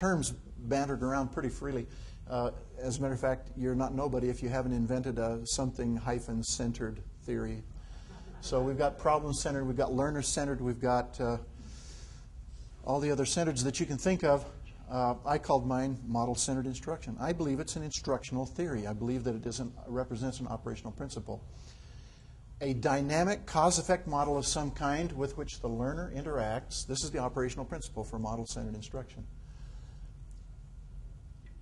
terms bantered around pretty freely. As a matter of fact, you're not nobody if you haven't invented a something-centered theory. So we've got problem-centered, we've got learner-centered, we've got all the other centers that you can think of. I called mine model-centered instruction. I believe it's an instructional theory. I believe that it represents an operational principle. A dynamic cause-effect model of some kind with which the learner interacts. This is the operational principle for model-centered instruction.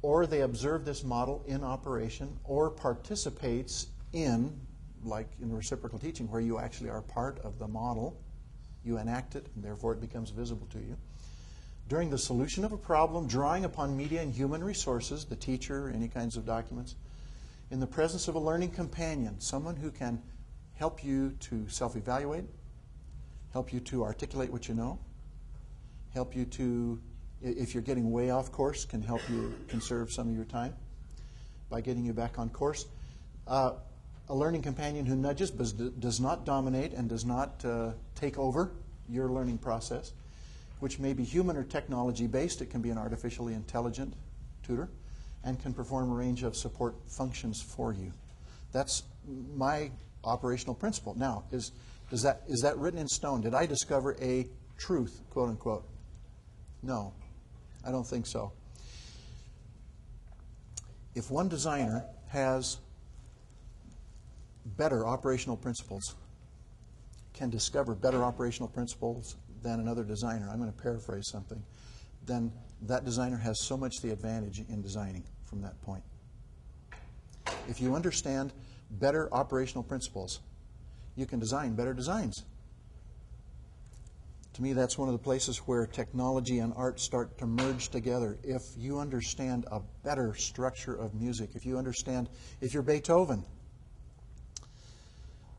Or they observe this model in operation or participates in, like in reciprocal teaching, where you actually are part of the model. You enact it, and therefore it becomes visible to you. During the solution of a problem, drawing upon media and human resources, the teacher, any kinds of documents, in the presence of a learning companion, someone who can help you to self-evaluate, help you to articulate what you know, help you to, if you're getting way off course, can help you conserve some of your time by getting you back on course. A learning companion who nudges but does not dominate and does not take over your learning process, which may be human or technology-based. It can be an artificially intelligent tutor and can perform a range of support functions for you. That's my operational principle. Now, is that written in stone? Did I discover a truth, quote unquote? No, I don't think so. If one designer has better operational principles, can discover better operational principles than another designer, I'm going to paraphrase something, then that designer has so much the advantage in designing from that point. If you understand better operational principles, you can design better designs. To me, that's one of the places where technology and art start to merge together. If you understand a better structure of music, if you're Beethoven,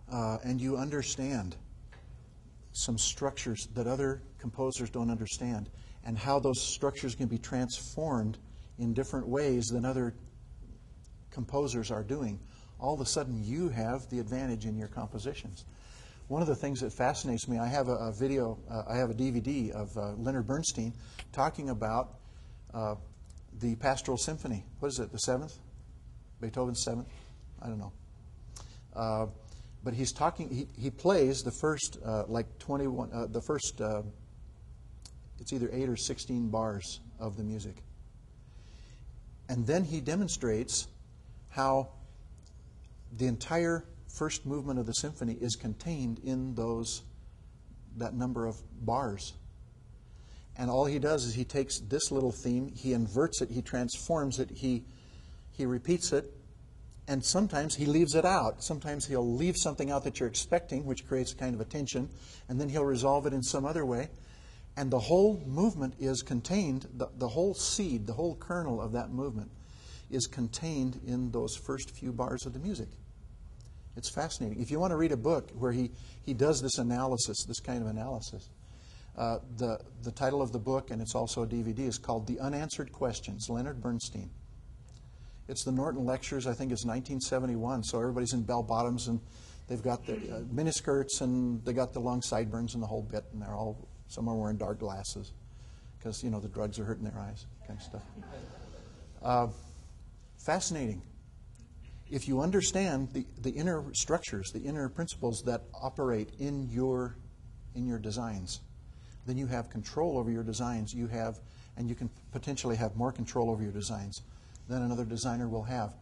and you understand some structures that other composers don't understand, and how those structures can be transformed in different ways than other composers are doing, all of a sudden you have the advantage in your compositions. One of the things that fascinates me, I have a DVD of Leonard Bernstein talking about the Pastoral Symphony. What is it, the 7th? Beethoven's 7th? I don't know. But he's talking, he plays the first, it's either 8 or 16 bars of the music. And then he demonstrates how the entire first movement of the symphony is contained in that number of bars. And all he does is he takes this little theme, he inverts it, he transforms it, he repeats it, and sometimes he leaves it out. Sometimes he'll leave something out that you're expecting, which creates a kind of a tension, and then he'll resolve it in some other way. And the whole movement is contained, the whole seed, the whole kernel of that movement is contained in those first few bars of the music. It's fascinating. If you want to read a book where he does this analysis, this kind of analysis, the title of the book, and it's also a DVD, is called The Unanswered Questions, Leonard Bernstein. It's the Norton Lectures, I think it's 1971, so everybody's in bell bottoms, and they've got the miniskirts, and they got the long sideburns and the whole bit, and some are wearing dark glasses because, the drugs are hurting their eyes, kind of stuff. Fascinating. If you understand the inner structures, the inner principles that operate in your designs, then you have control over your designs. And you can potentially have more control over your designs than another designer will have.